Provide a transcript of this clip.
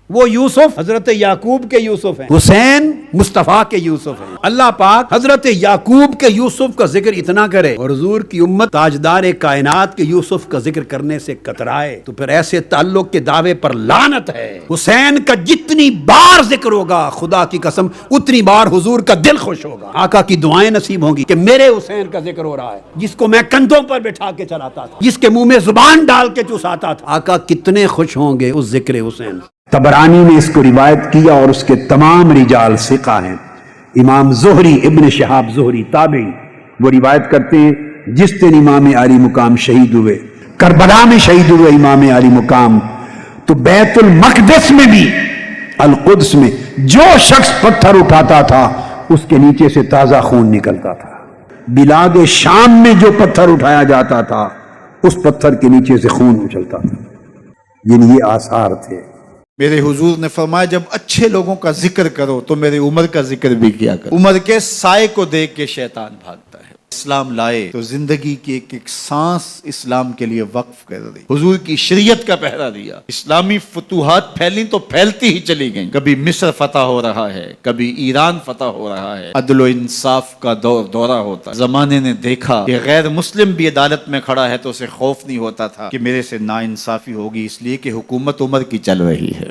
وہ یوسف حضرت یعقوب کے یوسف ہیں، حسین مصطفیٰ کے یوسف ہیں۔ اللہ پاک حضرت یعقوب کے یوسف کا ذکر اتنا کرے اور حضور کی امت تاجدار کائنات کے یوسف کا ذکر کرنے سے کترائے تو پھر ایسے تعلق کے دعوے پر لعنت ہے۔ حسین کا جتنی بار ذکر ہوگا خدا کی قسم اتنی بار حضور کا دل خوش ہوگا، آقا کی دعائیں نصیب ہوں گی کہ میرے حسین کا ذکر ہو رہا ہے، جس کو میں کندھوں پر بٹھا کے چلاتا تھا، جس کے منہ میں زبان ڈال کے چوساتا تھا۔ آقا کتنے خوش ہوں گے اس ذکر حسین۔ طبرانی نے اس کو روایت کیا اور اس کے تمام رجال ثقہ ہیں۔ امام زہری ابن شہاب زہری تابعی وہ روایت کرتے ہیں جس دن امام علی مقام شہید ہوئے، کربلا میں شہید ہوئے امام علی مقام، تو بیت المقدس میں بھی القدس میں جو شخص پتھر اٹھاتا تھا اس کے نیچے سے تازہ خون نکلتا تھا۔ بلاد شام میں جو پتھر اٹھایا جاتا تھا اس پتھر کے نیچے سے خون اچھلتا تھا۔ یعنی یہ آثار تھے۔ میرے حضور نے فرمایا جب اچھے لوگوں کا ذکر کرو تو میری عمر کا ذکر بھی کیا کرو۔ عمر کے سائے کو دیکھ کے شیطان بھاگتا ہے۔ اسلام لائے تو زندگی کی ایک ایک سانس اسلام کے لیے وقف کر دی، حضور کی شریعت کا پہرا دیا۔ اسلامی فتوحات پھیلیں تو پھیلتی ہی چلی گئیں، کبھی مصر فتح ہو رہا ہے، کبھی ایران فتح ہو رہا ہے، عدل و انصاف کا دورہ ہوتا ہے۔ زمانے نے دیکھا کہ غیر مسلم بھی عدالت میں کھڑا ہے تو اسے خوف نہیں ہوتا تھا کہ میرے سے نا انصافی ہوگی، اس لیے کہ حکومت عمر کی چل رہی ہے۔